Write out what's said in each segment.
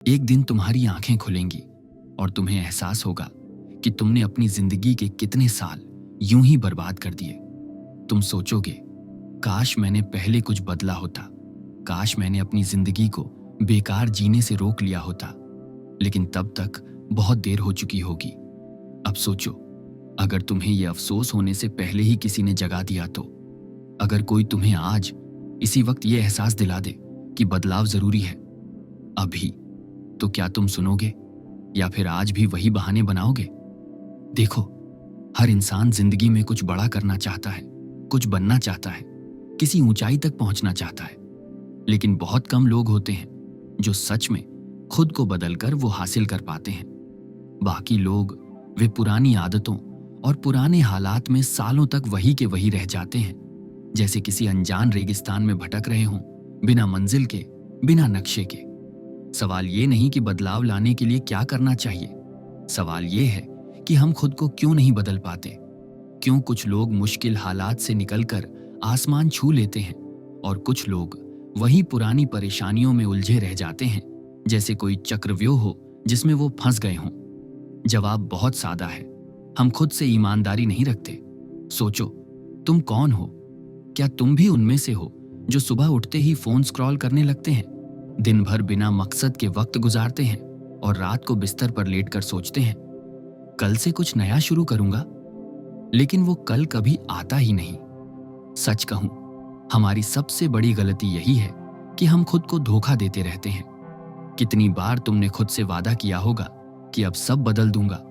एक दिन तुम्हारी आंखें खुलेंगी और तुम्हें एहसास होगा कि तुमने अपनी जिंदगी के कितने साल यूं ही बर्बाद कर दिए। तुम सोचोगे, काश मैंने पहले कुछ बदला होता, काश मैंने अपनी जिंदगी को बेकार जीने से रोक लिया होता। लेकिन तब तक बहुत देर हो चुकी होगी। अब सोचो, अगर तुम्हें यह अफसोस होने से पहले ही किसी ने जगा दिया तो, अगर कोई तुम्हें आज इसी वक्त यह एहसास दिला दे कि बदलाव जरूरी है अभी, तो क्या तुम सुनोगे या फिर आज भी वही बहाने बनाओगे? देखो, हर इंसान जिंदगी में कुछ बड़ा करना चाहता है, कुछ बनना चाहता है, किसी ऊंचाई तक पहुंचना चाहता है। लेकिन बहुत कम लोग होते हैं जो सच में खुद को बदलकर वो हासिल कर पाते हैं। बाकी लोग वे पुरानी आदतों और पुराने हालात में सालों तक वही के वही रह जाते हैं, जैसे किसी अनजान रेगिस्तान में भटक रहे हों, बिना मंजिल के, बिना नक्शे के। सवाल ये नहीं कि बदलाव लाने के लिए क्या करना चाहिए, सवाल ये है कि हम खुद को क्यों नहीं बदल पाते। क्यों कुछ लोग मुश्किल हालात से निकलकर आसमान छू लेते हैं और कुछ लोग वही पुरानी परेशानियों में उलझे रह जाते हैं, जैसे कोई चक्रव्यूह हो जिसमें वो फंस गए हों। जवाब बहुत सादा है, हम खुद से ईमानदारी नहीं रखते। सोचो, तुम कौन हो? क्या तुम भी उनमें से हो जो सुबह उठते ही फोन स्क्रॉल करने लगते हैं, दिन भर बिना मकसद के वक्त गुजारते हैं और रात को बिस्तर पर लेटकर सोचते हैं, कल से कुछ नया शुरू करूंगा, लेकिन वो कल कभी आता ही नहीं? सच कहूं, हमारी सबसे बड़ी गलती यही है कि हम खुद को धोखा देते रहते हैं। कितनी बार तुमने खुद से वादा किया होगा कि अब सब बदल दूंगा,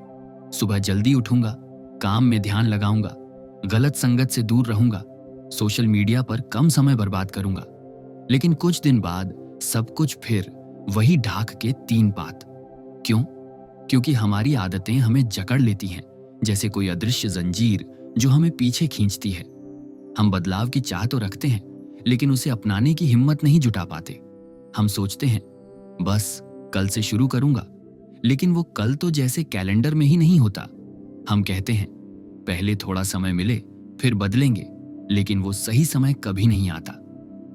सुबह जल्दी उठूंगा, काम में ध्यान लगाऊंगा, गलत संगत से दूर रहूंगा, सोशल मीडिया पर कम समय बर्बाद करूंगा। लेकिन कुछ दिन बाद सब कुछ फिर वही ढाक के तीन पात। क्यों? क्योंकि हमारी आदतें हमें जकड़ लेती हैं, जैसे कोई अदृश्य जंजीर जो हमें पीछे खींचती है। हम बदलाव की चाह तो रखते हैं, लेकिन उसे अपनाने की हिम्मत नहीं जुटा पाते। हम सोचते हैं, बस कल से शुरू करूंगा, लेकिन वो कल तो जैसे कैलेंडर में ही नहीं होता। हम कहते हैं, पहले थोड़ा समय मिले फिर बदलेंगे, लेकिन वो सही समय कभी नहीं आता।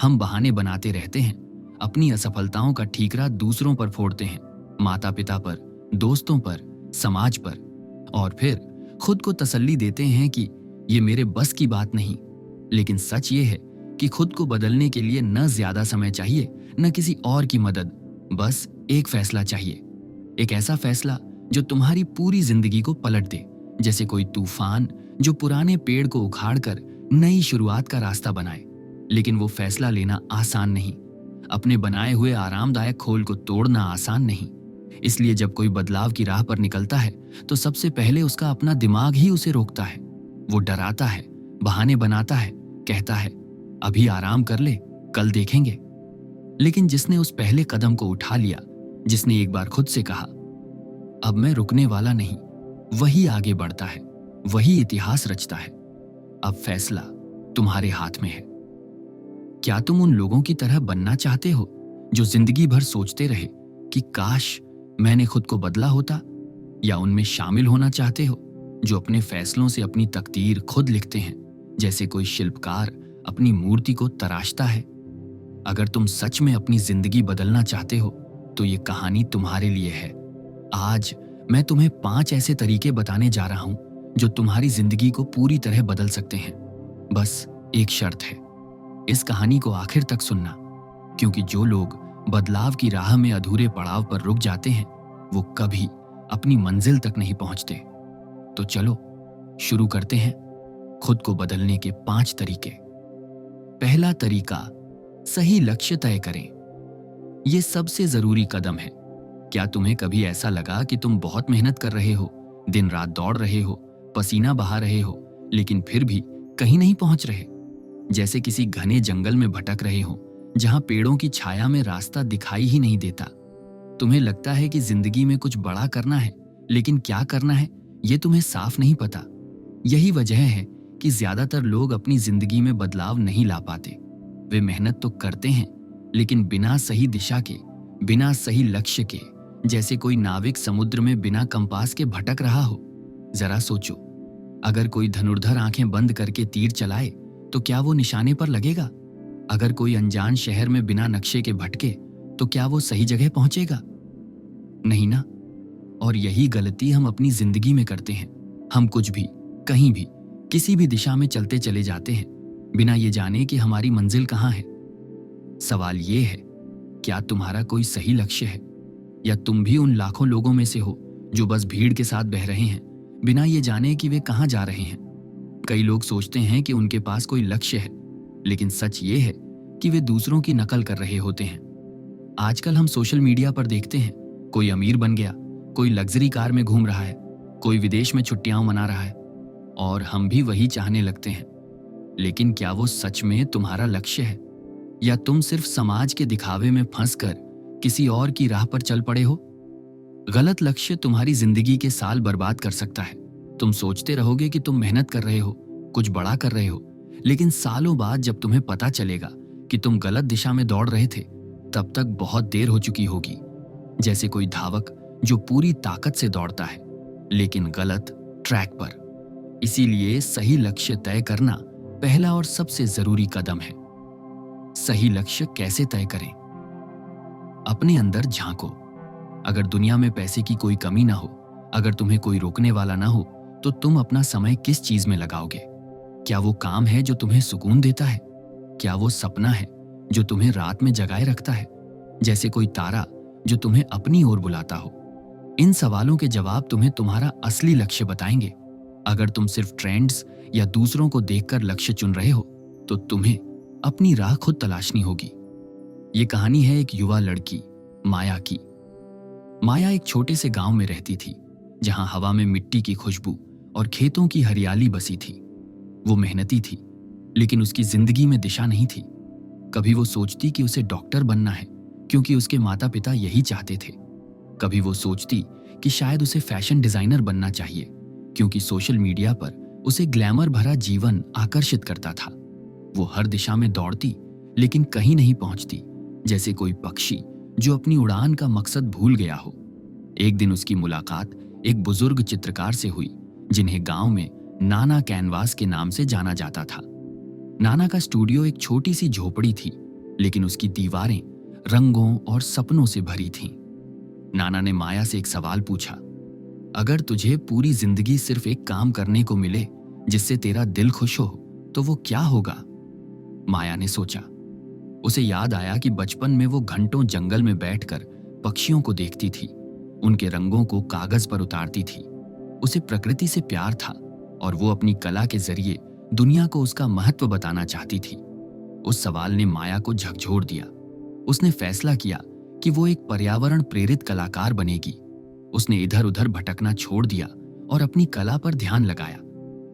हम बहाने बनाते रहते हैं, अपनी असफलताओं का ठीकरा दूसरों पर फोड़ते हैं, माता पिता पर, दोस्तों पर, समाज पर, और फिर खुद को तसल्ली देते हैं कि ये मेरे बस की बात नहीं। लेकिन सच ये है कि खुद को बदलने के लिए न ज्यादा समय चाहिए, न किसी और की मदद, बस एक फैसला चाहिए। एक ऐसा फैसला जो तुम्हारी पूरी जिंदगी को पलट दे, जैसे कोई तूफान जो पुराने पेड़ को उखाड़कर नई शुरुआत का रास्ता बनाए। लेकिन वो फैसला लेना आसान नहीं, अपने बनाए हुए आरामदायक खोल को तोड़ना आसान नहीं। इसलिए जब कोई बदलाव की राह पर निकलता है तो सबसे पहले उसका अपना दिमाग ही उसे रोकता है। वो डराता है, बहाने बनाता है, कहता है अभी आराम कर ले, कल देखेंगे। लेकिन जिसने उस पहले कदम को उठा लिया, जिसने एक बार खुद से कहा अब मैं रुकने वाला नहीं, वही आगे बढ़ता है, वही इतिहास रचता है। अब फैसला तुम्हारे हाथ में है। क्या तुम उन लोगों की तरह बनना चाहते हो जो जिंदगी भर सोचते रहे कि काश मैंने खुद को बदला होता, या उनमें शामिल होना चाहते हो जो अपने फैसलों से अपनी तकदीर खुद लिखते हैं, जैसे कोई शिल्पकार अपनी मूर्ति को तराशता है? अगर तुम सच में अपनी जिंदगी बदलना चाहते हो तो ये कहानी तुम्हारे लिए है। आज मैं तुम्हें 5 ऐसे तरीके बताने जा रहा हूं जो तुम्हारी जिंदगी को पूरी तरह बदल सकते हैं। बस एक शर्त है, इस कहानी को आखिर तक सुनना, क्योंकि जो लोग बदलाव की राह में अधूरे पड़ाव पर रुक जाते हैं वो कभी अपनी मंजिल तक नहीं पहुंचते। तो चलो शुरू करते हैं खुद को बदलने के 5 तरीके। पहला तरीका, सही लक्ष्य तय करें। यह सबसे जरूरी कदम है। क्या तुम्हें कभी ऐसा लगा कि तुम बहुत मेहनत कर रहे हो, दिन रात दौड़ रहे हो, पसीना बहा रहे हो, लेकिन फिर भी कहीं नहीं पहुंच रहे? जैसे किसी घने जंगल में भटक रहे हो जहां पेड़ों की छाया में रास्ता दिखाई ही नहीं देता। तुम्हें लगता है कि जिंदगी में कुछ बड़ा करना है, लेकिन क्या करना है ये तुम्हें साफ नहीं पता। यही वजह है कि ज्यादातर लोग अपनी जिंदगी में बदलाव नहीं ला पाते। वे मेहनत तो करते हैं, लेकिन बिना सही दिशा के, बिना सही लक्ष्य के, जैसे कोई नाविक समुद्र में बिना कंपास के भटक रहा हो। जरा सोचो, अगर कोई धनुर्धर आंखें बंद करके तीर चलाए तो क्या वो निशाने पर लगेगा? अगर कोई अनजान शहर में बिना नक्शे के भटके तो क्या वो सही जगह पहुंचेगा? नहीं ना? और यही गलती हम अपनी जिंदगी में करते हैं। हम कुछ भी, कहीं भी, किसी भी दिशा में चलते चले जाते हैं बिना ये जाने कि हमारी मंजिल कहाँ है। सवाल ये है, क्या तुम्हारा कोई सही लक्ष्य है, या तुम भी उन लाखों लोगों में से हो जो बस भीड़ के साथ बह रहे हैं बिना ये जाने कि वे कहाँ जा रहे हैं। कई लोग सोचते हैं कि उनके पास कोई लक्ष्य है, लेकिन सच ये है कि वे दूसरों की नकल कर रहे होते हैं। आजकल हम सोशल मीडिया पर देखते हैं, कोई अमीर बन गया, कोई लग्जरी कार में घूम रहा है, कोई विदेश में छुट्टियां मना रहा है, और हम भी वही चाहने लगते हैं। लेकिन क्या वो सच में तुम्हारा लक्ष्य है, या तुम सिर्फ समाज के दिखावे में फंसकर किसी और की राह पर चल पड़े हो? गलत लक्ष्य तुम्हारी जिंदगी के साल बर्बाद कर सकता है। तुम सोचते रहोगे कि तुम मेहनत कर रहे हो, कुछ बड़ा कर रहे हो, लेकिन सालों बाद जब तुम्हें पता चलेगा कि तुम गलत दिशा में दौड़ रहे थे, तब तक बहुत देर हो चुकी होगी। जैसे कोई धावक जो पूरी ताकत से दौड़ता है, लेकिन गलत ट्रैक पर। इसीलिए सही लक्ष्य तय करना पहला और सबसे जरूरी कदम है। सही लक्ष्य कैसे तय करें? अपने अंदर झांको। अगर दुनिया में पैसे की कोई कमी ना हो, अगर तुम्हें कोई रोकने वाला ना हो, तो तुम अपना समय किस चीज में लगाओगे? क्या वो काम है जो तुम्हें सुकून देता है? क्या वो सपना है जो तुम्हें रात में जगाए रखता है, जैसे कोई तारा जो तुम्हें अपनी ओर बुलाता हो? इन सवालों के जवाब तुम्हें तुम्हारा असली लक्ष्य बताएंगे। अगर तुम सिर्फ ट्रेंड्स या दूसरों को देखकर लक्ष्य चुन रहे हो, तो तुम्हें अपनी राह खुद तलाशनी होगी। ये कहानी है एक युवा लड़की माया की। माया एक छोटे से गांव में रहती थी, जहां हवा में मिट्टी की खुशबू और खेतों की हरियाली बसी थी। वो मेहनती थी, लेकिन उसकी जिंदगी में दिशा नहीं थी। कभी वो सोचती कि उसे डॉक्टर बनना है, क्योंकि उसके माता पिता यही चाहते थे। कभी वो सोचती कि शायद उसे फैशन डिजाइनर बनना चाहिए, क्योंकि सोशल मीडिया पर उसे ग्लैमर भरा जीवन आकर्षित करता था। वो हर दिशा में दौड़ती, लेकिन कहीं नहीं पहुंचती, जैसे कोई पक्षी जो अपनी उड़ान का मकसद भूल गया हो। एक दिन उसकी मुलाकात एक बुजुर्ग चित्रकार से हुई, जिन्हें गांव में नाना कैनवास के नाम से जाना जाता था। नाना का स्टूडियो एक छोटी सी झोपड़ी थी, लेकिन उसकी दीवारें रंगों और सपनों से भरी थीं। नाना ने माया से एक सवाल पूछा, अगर तुझे पूरी जिंदगी सिर्फ एक काम करने को मिले जिससे तेरा दिल खुश हो, तो वो क्या होगा? माया ने सोचा। उसे याद आया कि बचपन में वो घंटों जंगल में बैठकर पक्षियों को देखती थी, उनके रंगों को कागज पर उतारती थी। उसे प्रकृति से प्यार था, और वो अपनी कला के जरिए दुनिया को उसका महत्व बताना चाहती थी। उस सवाल ने माया को झकझोर दिया। उसने फैसला किया कि वो एक पर्यावरण प्रेरित कलाकार बनेगी। उसने इधर उधर भटकना छोड़ दिया और अपनी कला पर ध्यान लगाया।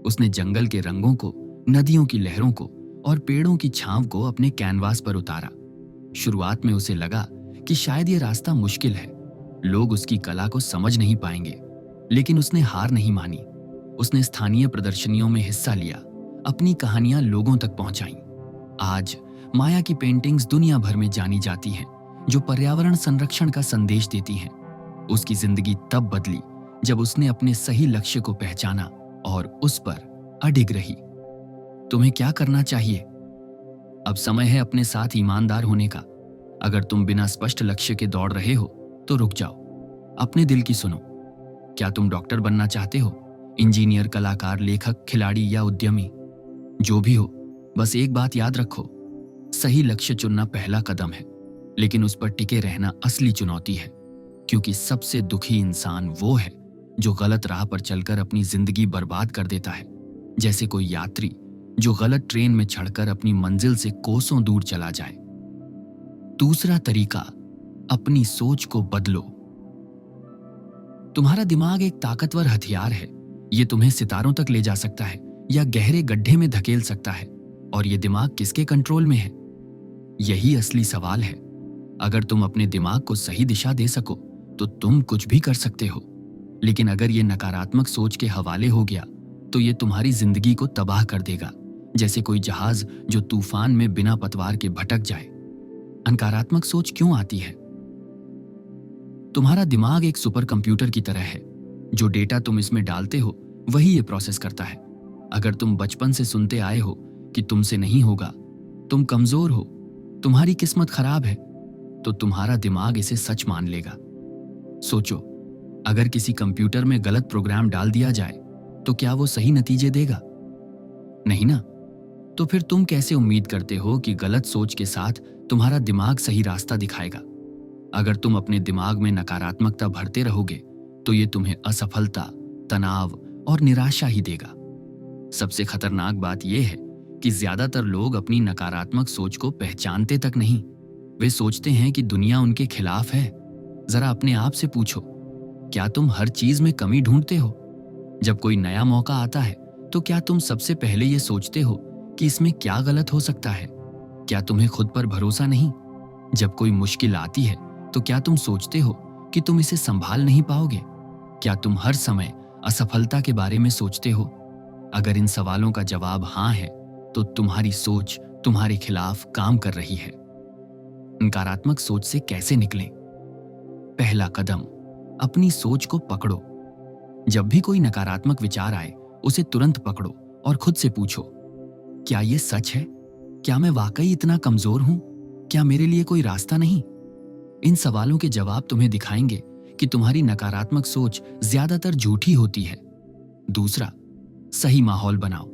उसने जंगल के रंगों को, नदियों की लहरों को और पेड़ों की छांव को अपने कैनवास पर उतारा। शुरुआत में उसे लगा कि शायद ये रास्ता मुश्किल है, लोग उसकी कला को समझ नहीं पाएंगे, लेकिन उसने हार नहीं मानी। उसने स्थानीय प्रदर्शनियों में हिस्सा लिया, अपनी कहानियां लोगों तक पहुंचाईं। आज माया की पेंटिंग्स दुनिया भर में जानी जाती हैं, जो पर्यावरण संरक्षण का संदेश देती हैं। उसकी जिंदगी तब बदली जब उसने अपने सही लक्ष्य को पहचाना और उस पर अडिग रही। तुम्हें क्या करना चाहिए? अब समय है अपने साथ ईमानदार होने का। अगर तुम बिना स्पष्ट लक्ष्य के दौड़ रहे हो, तो रुक जाओ, अपने दिल की सुनो। क्या तुम डॉक्टर बनना चाहते हो? इंजीनियर, कलाकार, लेखक, खिलाड़ी या उद्यमी? जो भी हो, बस एक बात याद रखो, सही लक्ष्य चुनना पहला कदम है, लेकिन उस पर टिके रहना असली चुनौती है। क्योंकि सबसे दुखी इंसान वो है जो गलत राह पर चलकर अपनी जिंदगी बर्बाद कर देता है, जैसे कोई यात्री जो गलत ट्रेन में चढ़कर अपनी मंजिल से कोसों दूर चला जाए। दूसरा तरीका, अपनी सोच को बदलो। तुम्हारा दिमाग एक ताकतवर हथियार है। ये तुम्हें सितारों तक ले जा सकता है या गहरे गड्ढे में धकेल सकता है। और ये दिमाग किसके कंट्रोल में है? यही असली सवाल है। अगर तुम अपने दिमाग को सही दिशा दे सको, तो तुम कुछ भी कर सकते हो। लेकिन अगर ये नकारात्मक सोच के हवाले हो गया, तो ये तुम्हारी जिंदगी को तबाह कर देगा, जैसे कोई जहाज जो तूफान में बिना पतवार के भटक जाए। नकारात्मक सोच क्यों आती है? तुम्हारा दिमाग एक सुपर कंप्यूटर की तरह है। जो डेटा तुम इसमें डालते हो, वही ये प्रोसेस करता है। अगर तुम बचपन से सुनते आए हो कि तुमसे नहीं होगा, तुम कमजोर हो, तुम्हारी किस्मत खराब है, तो तुम्हारा दिमाग इसे सच मान लेगा। सोचो, अगर किसी कंप्यूटर में गलत प्रोग्राम डाल दिया जाए तो क्या वो सही नतीजे देगा? नहीं ना। तो फिर तुम कैसे उम्मीद करते हो कि गलत सोच के साथ तुम्हारा दिमाग सही रास्ता दिखाएगा? अगर तुम अपने दिमाग में नकारात्मकता भरते रहोगे तो ये तुम्हें असफलता, तनाव और निराशा ही देगा। सबसे खतरनाक बात यह है कि ज्यादातर लोग अपनी नकारात्मक सोच को पहचानते तक नहीं। वे सोचते हैं कि दुनिया उनके खिलाफ है। जरा अपने आप से पूछो, क्या तुम हर चीज में कमी ढूंढते हो? जब कोई नया मौका आता है तो क्या तुम सबसे पहले ये सोचते हो कि इसमें क्या गलत हो सकता है? क्या तुम्हें खुद पर भरोसा नहीं? जब कोई मुश्किल आती है तो क्या तुम सोचते हो कि तुम इसे संभाल नहीं पाओगे? क्या तुम हर समय असफलता के बारे में सोचते हो? अगर इन सवालों का जवाब हाँ है तो तुम्हारी सोच तुम्हारे खिलाफ काम कर रही है। नकारात्मक सोच से कैसे निकलें? पहला कदम, अपनी सोच को पकड़ो। जब भी कोई नकारात्मक विचार आए उसे तुरंत पकड़ो और खुद से पूछो, क्या यह सच है? क्या मैं वाकई इतना कमजोर हूं? क्या मेरे लिए कोई रास्ता नहीं? इन सवालों के जवाब तुम्हें दिखाएंगे कि तुम्हारी नकारात्मक सोच ज्यादातर झूठी होती है। दूसरा, सही माहौल बनाओ।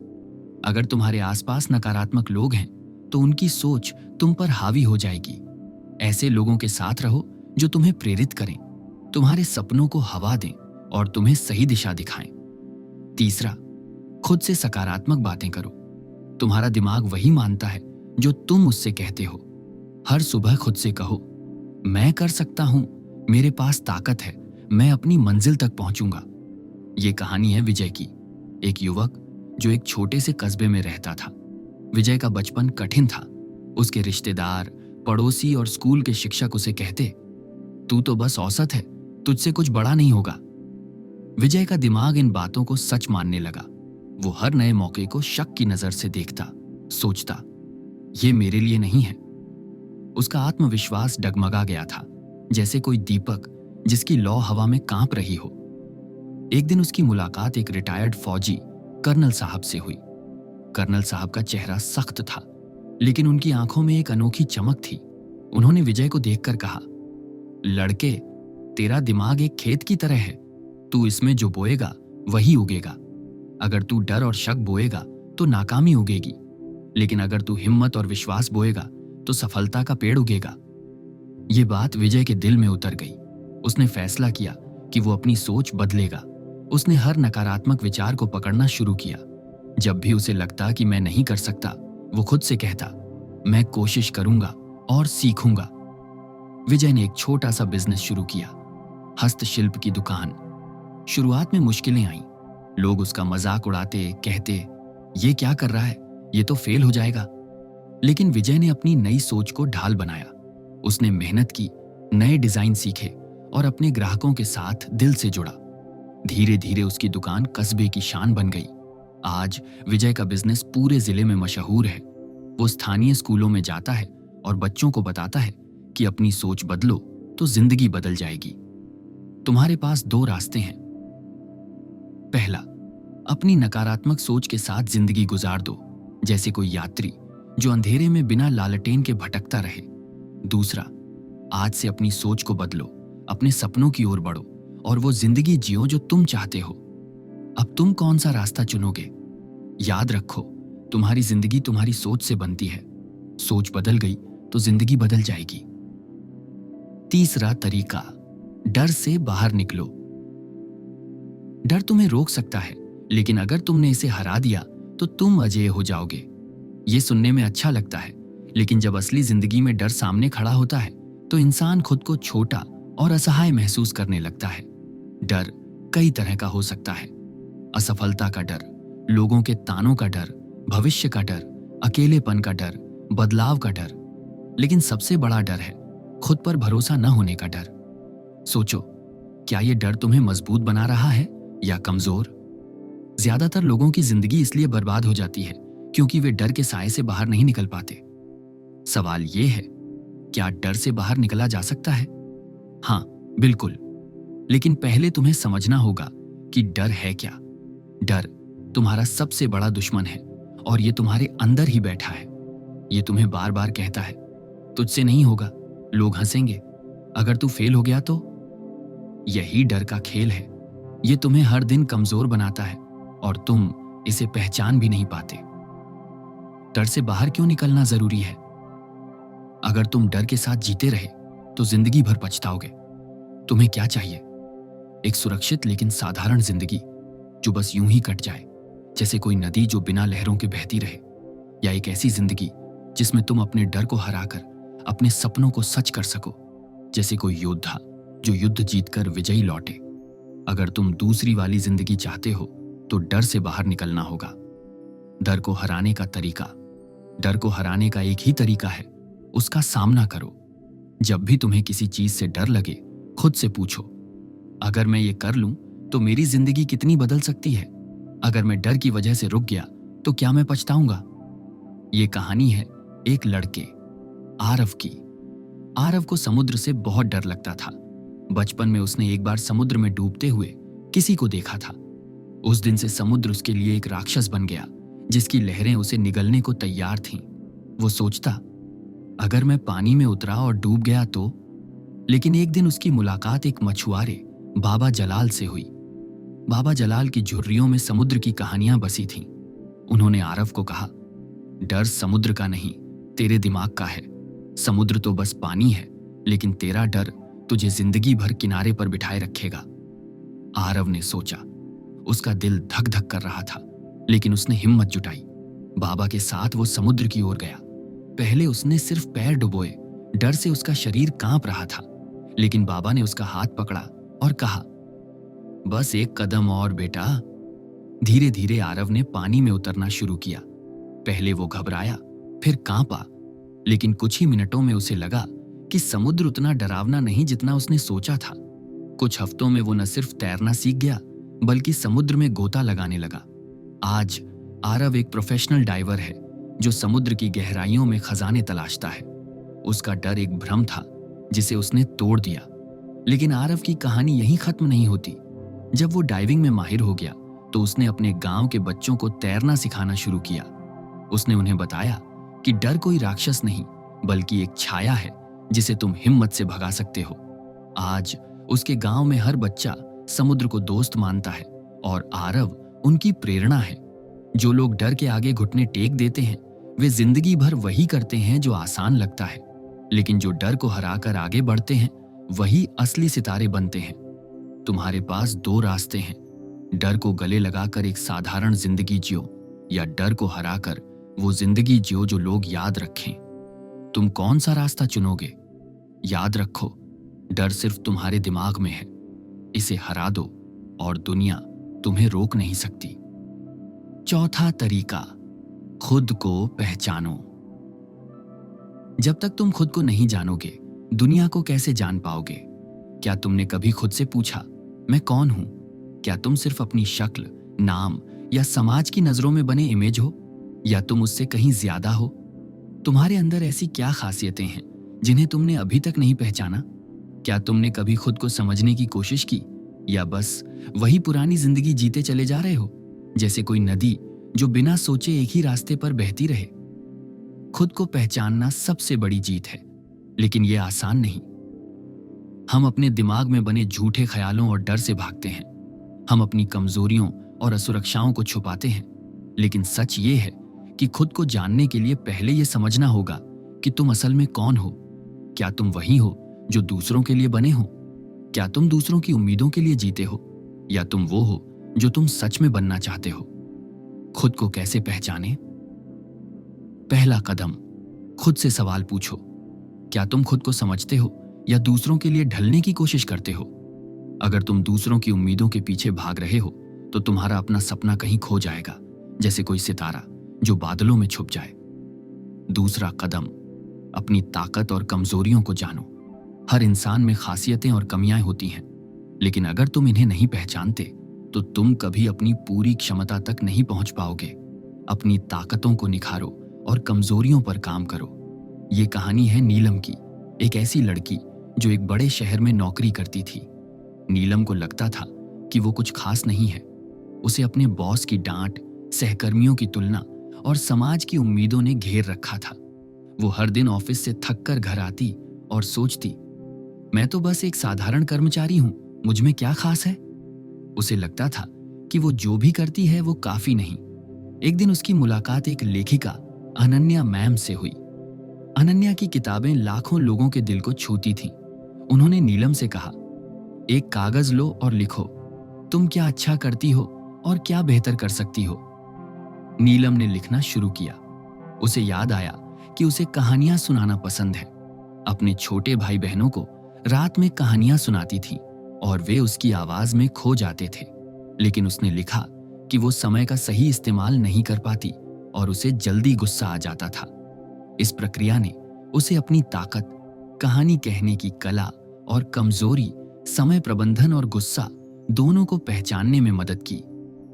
अगर तुम्हारे आसपास नकारात्मक लोग हैं तो उनकी सोच तुम पर हावी हो जाएगी। ऐसे लोगों के साथ रहो जो तुम्हें प्रेरित करें, तुम्हारे सपनों को हवा दें और तुम्हें सही दिशा दिखाएं। तीसरा, खुद से सकारात्मक बातें करो। तुम्हारा दिमाग वही मानता है जो तुम उससे कहते हो। हर सुबह खुद से कहो, मैं कर सकता हूं, मेरे पास ताकत है, मैं अपनी मंजिल तक पहुंचूंगा। ये कहानी है विजय की, एक युवक जो एक छोटे से कस्बे में रहता था। विजय का बचपन कठिन था। उसके रिश्तेदार, पड़ोसी और स्कूल के शिक्षक उसे कहते, तू तो बस औसत है, तुझसे कुछ बड़ा नहीं होगा। विजय का दिमाग इन बातों को सच मानने लगा। वो हर नए मौके को शक की नजर से देखता, सोचता, ये मेरे लिए नहीं है। उसका आत्मविश्वास डगमगा गया था, जैसे कोई दीपक जिसकी लौ हवा में कांप रही हो। एक दिन उसकी मुलाकात एक रिटायर्ड फौजी कर्नल साहब से हुई। कर्नल साहब का चेहरा सख्त था, लेकिन उनकी आंखों में एक अनोखी चमक थी। उन्होंने विजय को देखकर कहा, लड़के, तेरा दिमाग एक खेत की तरह है, तू इसमें जो बोएगा वही उगेगा। अगर तू डर और शक बोएगा तो नाकामी उगेगी, लेकिन अगर तू हिम्मत और विश्वास बोएगा तो सफलता का पेड़ उगेगा। ये बात विजय के दिल में उतर गई। उसने फैसला किया कि वो अपनी सोच बदलेगा। उसने हर नकारात्मक विचार को पकड़ना शुरू किया। जब भी उसे लगता कि मैं नहीं कर सकता, वो खुद से कहता, मैं कोशिश करूंगा और सीखूंगा। विजय ने एक छोटा सा बिजनेस शुरू किया, हस्तशिल्प की दुकान। शुरुआत में मुश्किलें आईं। लोग उसका मजाक उड़ाते, कहते, ये क्या कर रहा है, ये तो फेल हो जाएगा। लेकिन विजय ने अपनी नई सोच को ढाल बनाया। उसने मेहनत की, नए डिजाइन सीखे और अपने ग्राहकों के साथ दिल से जुड़ा। धीरे धीरे उसकी दुकान कस्बे की शान बन गई। आज विजय का बिजनेस पूरे जिले में मशहूर है। वो स्थानीय स्कूलों में जाता है और बच्चों को बताता है कि अपनी सोच बदलो तो जिंदगी बदल जाएगी। तुम्हारे पास दो रास्ते हैं। पहला, अपनी नकारात्मक सोच के साथ जिंदगी गुजार दो, जैसे कोई यात्री जो अंधेरे में बिना लालटेन के भटकता रहे। दूसरा, आज से अपनी सोच को बदलो, अपने सपनों की ओर बढ़ो और वो जिंदगी जियो जो तुम चाहते हो। अब तुम कौन सा रास्ता चुनोगे? याद रखो, तुम्हारी जिंदगी तुम्हारी सोच से बनती है। सोच बदल गई तो जिंदगी बदल जाएगी। तीसरा तरीका, डर से बाहर निकलो। डर तुम्हें रोक सकता है, लेकिन अगर तुमने इसे हरा दिया तो तुम अजेय हो जाओगे। ये सुनने में अच्छा लगता है, लेकिन जब असली जिंदगी में डर सामने खड़ा होता है तो इंसान खुद को छोटा और असहाय महसूस करने लगता है। डर कई तरह का हो सकता है। असफलता का डर, लोगों के तानों का डर, भविष्य का डर, अकेलेपन का डर, बदलाव का डर। लेकिन सबसे बड़ा डर है खुद पर भरोसा न होने का डर। सोचो, क्या यह डर तुम्हें मजबूत बना रहा है या कमजोर? ज्यादातर लोगों की जिंदगी इसलिए बर्बाद हो जाती है क्योंकि वे डर के साए से बाहर नहीं निकल पाते। सवाल यह है, क्या डर से बाहर निकला जा सकता है? हाँ, बिल्कुल। लेकिन पहले तुम्हें समझना होगा कि डर है क्या। डर तुम्हारा सबसे बड़ा दुश्मन है और ये तुम्हारे अंदर ही बैठा है। ये तुम्हें बार बार कहता है, तुझसे नहीं होगा, लोग हंसेंगे, अगर तू फेल हो गया तो। यही डर का खेल है। ये तुम्हें हर दिन कमजोर बनाता है और तुम इसे पहचान भी नहीं पाते। डर से बाहर क्यों निकलना जरूरी है? अगर तुम डर के साथ जीते रहे तो जिंदगी भर पछताओगे। तुम्हें क्या चाहिए? एक सुरक्षित लेकिन साधारण जिंदगी जो बस यूं ही कट जाए, जैसे कोई नदी जो बिना लहरों के बहती रहे, या एक ऐसी जिंदगी जिसमें तुम अपने डर को हराकर अपने सपनों को सच कर सको, जैसे कोई योद्धा जो युद्ध जीतकर विजयी लौटे। अगर तुम दूसरी वाली जिंदगी चाहते हो तो डर से बाहर निकलना होगा। डर को हराने का एक ही तरीका है, उसका सामना करो। जब भी तुम्हें किसी चीज से डर लगे, खुद से पूछो, अगर मैं ये कर लूं तो मेरी जिंदगी कितनी बदल सकती है? अगर मैं डर की वजह से रुक गया तो क्या मैं पछताऊंगा? ये कहानी है एक लड़के आरव की। आरव को समुद्र से बहुत डर लगता था। बचपन में उसने एक बार समुद्र में डूबते हुए किसी को देखा था। उस दिन से समुद्र उसके लिए एक राक्षस बन गया, जिसकी लहरें उसे निगलने को तैयार थीं। वो सोचता, अगर मैं पानी में उतरा और डूब गया तो। लेकिन एक दिन उसकी मुलाकात एक मछुआरे बाबा जलाल से हुई। बाबा जलाल की झुर्रियों में समुद्र की कहानियां बसी थीं। उन्होंने आरव को कहा, डर समुद्र का नहीं, तेरे दिमाग का है। समुद्र तो बस पानी है, लेकिन तेरा डर तुझे जिंदगी भर किनारे पर बिठाए रखेगा। आरव ने सोचा। उसका दिल धक धक कर रहा था, लेकिन उसने हिम्मत जुटाई। बाबा के साथ वो समुद्र की ओर गया। पहले उसने सिर्फ पैर डुबोए, डर से उसका शरीर कांप रहा था। लेकिन बाबा ने उसका हाथ पकड़ा और कहा, बस एक कदम और बेटा। धीरे धीरे आरव ने पानी में उतरना शुरू किया। पहले वो घबराया, फिर कांपा, लेकिन कुछ ही मिनटों में उसे लगा कि समुद्र उतना डरावना नहीं जितना उसने सोचा था। कुछ हफ्तों में वो न सिर्फ तैरना सीख गया, बल्कि समुद्र में गोता लगाने लगा। आज आरव एक प्रोफेशनल डाइवर है जो समुद्र की गहराइयों में खजाने तलाशता है। उसका डर एक भ्रम था जिसे उसने तोड़ दिया। लेकिन आरव की कहानी यहीं खत्म नहीं होती। जब वो डाइविंग में माहिर हो गया तो उसने अपने गांव के बच्चों को तैरना सिखाना शुरू किया। उसने उन्हें बताया कि डर कोई राक्षस नहीं, बल्कि एक छाया है जिसे तुम हिम्मत से भगा सकते हो। आज उसके गांव में हर बच्चा समुद्र को दोस्त मानता है और आरव उनकी प्रेरणा है। जो लोग डर के आगे घुटने टेक देते हैं, वे जिंदगी भर वही करते हैं जो आसान लगता है। लेकिन जो डर को हराकर आगे बढ़ते हैं, वही असली सितारे बनते हैं। तुम्हारे पास दो रास्ते हैं, डर को गले लगाकर एक साधारण जिंदगी जियो, या डर को हराकर वो जिंदगी जियो जो लोग याद रखें। तुम कौन सा रास्ता चुनोगे? याद रखो, डर सिर्फ तुम्हारे दिमाग में है। इसे हरा दो और दुनिया तुम्हें रोक नहीं सकती। चौथा तरीका, खुद को पहचानो। जब तक तुम खुद को नहीं जानोगे, दुनिया को कैसे जान पाओगे? क्या तुमने कभी खुद से पूछा, मैं कौन हूं? क्या तुम सिर्फ अपनी शक्ल, नाम या समाज की नजरों में बने इमेज हो, या तुम उससे कहीं ज्यादा हो? तुम्हारे अंदर ऐसी क्या खासियतें हैं जिन्हें तुमने अभी तक नहीं पहचाना? क्या तुमने कभी खुद को समझने की कोशिश की, या बस वही पुरानी जिंदगी जीते चले जा रहे हो, जैसे कोई नदी जो बिना सोचे एक ही रास्ते पर बहती रहे? खुद को पहचानना सबसे बड़ी जीत है, लेकिन यह आसान नहीं। हम अपने दिमाग में बने झूठे ख्यालों और डर से भागते हैं। हम अपनी कमजोरियों और असुरक्षाओं को छुपाते हैं। लेकिन सच ये है कि खुद को जानने के लिए पहले यह समझना होगा कि तुम असल में कौन हो। क्या तुम वही हो जो दूसरों के लिए बने हो? क्या तुम दूसरों की उम्मीदों के लिए जीते हो, या तुम वो हो जो तुम सच में बनना चाहते हो? खुद को कैसे पहचाने? पहला कदम, खुद से सवाल पूछो, क्या तुम खुद को समझते हो या दूसरों के लिए ढलने की कोशिश करते हो? अगर तुम दूसरों की उम्मीदों के पीछे भाग रहे हो तो तुम्हारा अपना सपना कहीं खो जाएगा, जैसे कोई सितारा जो बादलों में छुप जाए। दूसरा कदम, अपनी ताकत और कमजोरियों को जानो। हर इंसान में खासियतें और कमियां होती हैं, लेकिन अगर तुम इन्हें नहीं पहचानते तो तुम कभी अपनी पूरी क्षमता तक नहीं पहुंच पाओगे। अपनी ताकतों को निखारो और कमजोरियों पर काम करो। ये कहानी है नीलम की, एक ऐसी लड़की जो एक बड़े शहर में नौकरी करती थी। नीलम को लगता था कि वो कुछ खास नहीं है। उसे अपने बॉस की डांट, सहकर्मियों की तुलना और समाज की उम्मीदों ने घेर रखा था। वो हर दिन ऑफिस से थक कर घर आती और सोचती, मैं तो बस एक साधारण कर्मचारी हूं, मुझ में क्या खास है? उसे लगता था कि वो जो भी करती है वो काफी नहीं। एक दिन उसकी मुलाकात एक लेखिका अनन्या मैम से हुई। अनन्या की किताबें लाखों लोगों के दिल को छूती थीं। उन्होंने नीलम से कहा, एक कागज लो और लिखो, तुम क्या अच्छा करती हो और क्या बेहतर कर सकती हो। नीलम ने लिखना शुरू किया। उसे याद आया कि उसे कहानियां सुनाना पसंद है। अपने छोटे भाई बहनों को रात में कहानियां सुनाती थी और वे उसकी आवाज में खो जाते थे। लेकिन उसने लिखा कि वो समय का सही इस्तेमाल नहीं कर पाती और उसे जल्दी गुस्सा आ जाता था। इस प्रक्रिया ने उसे अपनी ताकत, कहानी कहने की कला और कमजोरी, समय प्रबंधन और गुस्सा दोनों को पहचानने में मदद की।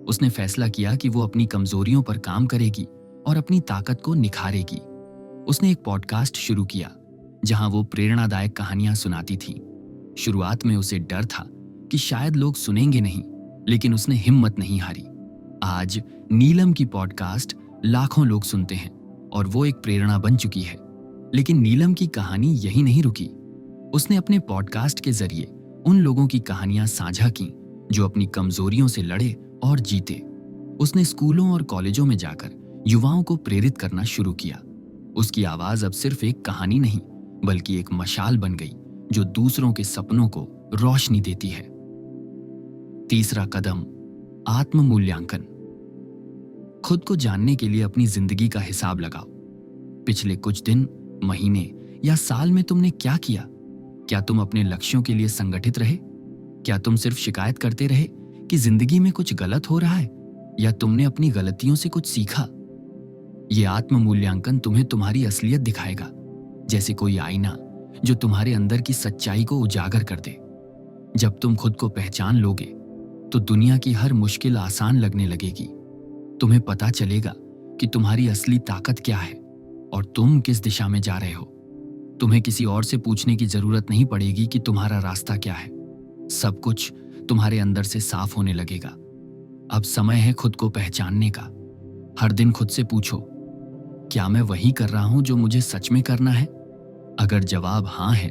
उसने फैसला किया कि वो अपनी कमजोरियों पर काम करेगी और अपनी ताकत को निखारेगी। उसने एक पॉडकास्ट शुरू किया जहां वो प्रेरणादायक कहानियां सुनाती थी। शुरुआत में उसे डर था कि शायद लोग सुनेंगे नहीं, लेकिन उसने हिम्मत नहीं हारी। आज नीलम की पॉडकास्ट लाखों लोग सुनते हैं और वो एक प्रेरणा बन चुकी है। लेकिन नीलम की कहानी यही नहीं रुकी। उसने अपने पॉडकास्ट के जरिए उन लोगों की कहानियां साझा की जो अपनी कमजोरियों से लड़े और जीते। उसने स्कूलों और कॉलेजों में जाकर युवाओं को प्रेरित करना शुरू किया। उसकी आवाज अब सिर्फ एक कहानी नहीं, बल्कि एक मशाल बन गई जो दूसरों के सपनों को रोशनी देती है। तीसरा कदम, आत्म मूल्यांकन। खुद को जानने के लिए अपनी जिंदगी का हिसाब लगाओ। पिछले कुछ दिन, महीने या साल में तुमने क्या किया? क्या तुम अपने लक्ष्यों के लिए संगठित रहे? क्या तुम सिर्फ शिकायत करते रहे कि जिंदगी में कुछ गलत हो रहा है, या तुमने अपनी गलतियों से कुछ सीखा? ये आत्म मूल्यांकन तुम्हें तुम्हारी असलियत दिखाएगा, जैसे कोई आईना जो तुम्हारे अंदर की सच्चाई को उजागर कर दे। जब तुम खुद को पहचान लोगे तो दुनिया की हर मुश्किल आसान लगने लगेगी। तुम्हें पता चलेगा कि तुम्हारी असली ताकत क्या है और तुम किस दिशा में जा रहे हो। तुम्हें किसी और से पूछने की जरूरत नहीं पड़ेगी कि तुम्हारा रास्ता क्या है। सब कुछ तुम्हारे अंदर से साफ होने लगेगा। अब समय है खुद को पहचानने का। हर दिन खुद से पूछो, क्या मैं वही कर रहा हूं जो मुझे सच में करना है? अगर जवाब हां है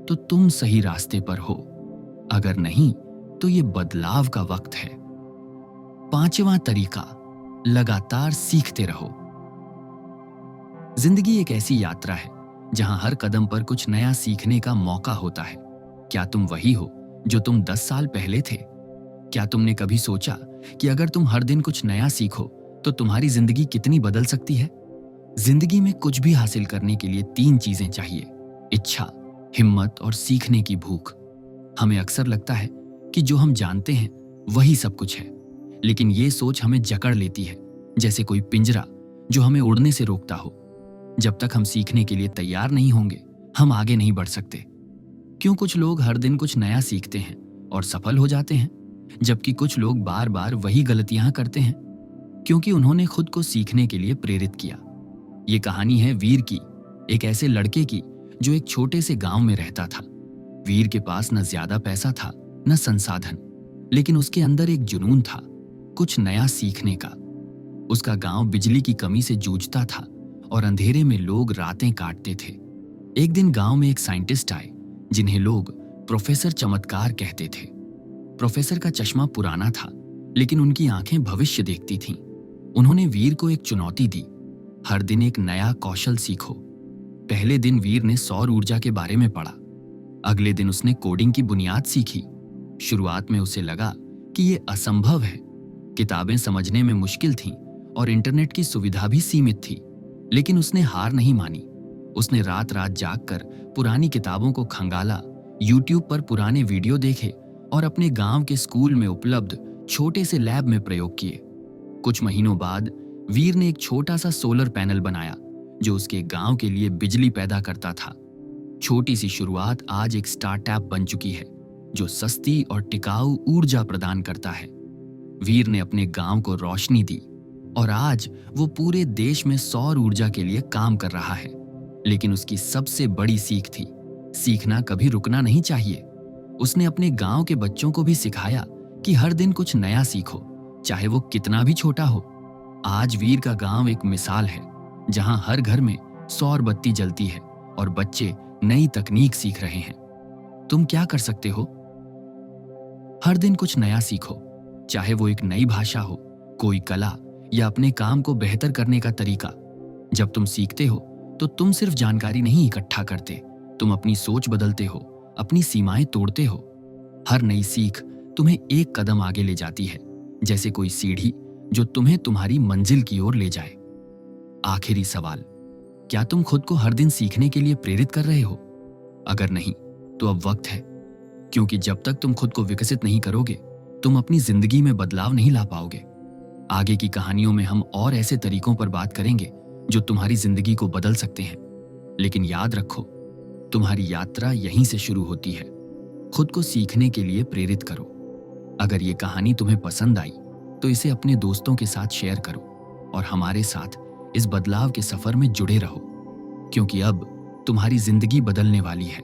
तो तुम सही रास्ते पर हो, अगर नहीं तो ये बदलाव का वक्त है। पांचवा तरीका, लगातार सीखते रहो। जिंदगी एक ऐसी यात्रा है जहां हर कदम पर कुछ नया सीखने का मौका होता है। क्या तुम वही हो जो तुम 10 साल पहले थे? क्या तुमने कभी सोचा कि अगर तुम हर दिन कुछ नया सीखो तो तुम्हारी जिंदगी कितनी बदल सकती है? जिंदगी में कुछ भी हासिल करने के लिए 3 चीजें चाहिए: इच्छा, हिम्मत और सीखने की भूख। हमें अक्सर लगता है कि जो हम जानते हैं वही सब कुछ है, लेकिन ये सोच हमें जकड़ लेती है, जैसे कोई पिंजरा जो हमें उड़ने से रोकता हो। जब तक हम सीखने के लिए तैयार नहीं होंगे, हम आगे नहीं बढ़ सकते। क्यों कुछ लोग हर दिन कुछ नया सीखते हैं और सफल हो जाते हैं, जबकि कुछ लोग बार बार वही गलतियां करते हैं? क्योंकि उन्होंने खुद को सीखने के लिए प्रेरित किया। ये कहानी है वीर की, एक ऐसे लड़के की जो एक छोटे से गांव में रहता था। वीर के पास न ज्यादा पैसा था न संसाधन, लेकिन उसके अंदर एक जुनून था, कुछ नया सीखने का। उसका गांव बिजली की कमी से जूझता था और अंधेरे में लोग रातें काटते थे। एक दिन गांव में एक साइंटिस्ट आए जिन्हें लोग प्रोफेसर चमत्कार कहते थे। प्रोफेसर का चश्मा पुराना था, लेकिन उनकी आंखें भविष्य देखती थीं। उन्होंने वीर को एक चुनौती दी, हर दिन एक नया कौशल सीखो। पहले दिन वीर ने सौर ऊर्जा के बारे में पढ़ा। अगले दिन उसने कोडिंग की बुनियाद सीखी। शुरुआत में उसे लगा कि ये असंभव है, किताबें समझने में मुश्किल थीं और इंटरनेट की सुविधा भी सीमित थी। लेकिन उसने हार नहीं मानी। उसने रात रात जागकर पुरानी किताबों को खंगाला, यूट्यूब पर पुराने वीडियो देखे और अपने गांव के स्कूल में उपलब्ध छोटे से लैब में प्रयोग किए। कुछ महीनों बाद वीर ने एक छोटा सा सोलर पैनल बनाया जो उसके गांव के लिए बिजली पैदा करता था। छोटी सी शुरुआत आज एक स्टार्टअप बन चुकी है जो सस्ती और टिकाऊ ऊर्जा प्रदान करता है। वीर ने अपने गांव को रोशनी दी और आज वो पूरे देश में सौर ऊर्जा के लिए काम कर रहा है। लेकिन उसकी सबसे बड़ी सीख थी, सीखना कभी रुकना नहीं चाहिए। उसने अपने गांव के बच्चों को भी सिखाया कि हर दिन कुछ नया सीखो, चाहे वो कितना भी छोटा हो। आज वीर का गांव एक मिसाल है जहां हर घर में सौर बत्ती जलती है और बच्चे नई तकनीक सीख रहे हैं। तुम क्या कर सकते हो? हर दिन कुछ नया सीखो, चाहे वो एक नई भाषा हो, कोई कला या अपने काम को बेहतर करने का तरीका। जब तुम सीखते हो तो तुम सिर्फ जानकारी नहीं इकट्ठा करते, तुम अपनी सोच बदलते हो, अपनी सीमाएं तोड़ते हो। हर नई सीख तुम्हें एक कदम आगे ले जाती है, जैसे कोई सीढ़ी जो तुम्हें तुम्हारी मंजिल की ओर ले जाए। आखिरी सवाल, क्या तुम खुद को हर दिन सीखने के लिए प्रेरित कर रहे हो? अगर नहीं, तो अब वक्त है, क्योंकि जब तक तुम खुद को विकसित नहीं करोगे, तुम अपनी जिंदगी में बदलाव नहीं ला पाओगे। आगे की कहानियों में हम और ऐसे तरीकों पर बात करेंगे जो तुम्हारी जिंदगी को बदल सकते हैं। लेकिन याद रखो, तुम्हारी यात्रा यहीं से शुरू होती है। खुद को सीखने के लिए प्रेरित करो। अगर ये कहानी तुम्हें पसंद आई तो इसे अपने दोस्तों के साथ शेयर करो और हमारे साथ इस बदलाव के सफर में जुड़े रहो, क्योंकि अब तुम्हारी जिंदगी बदलने वाली है।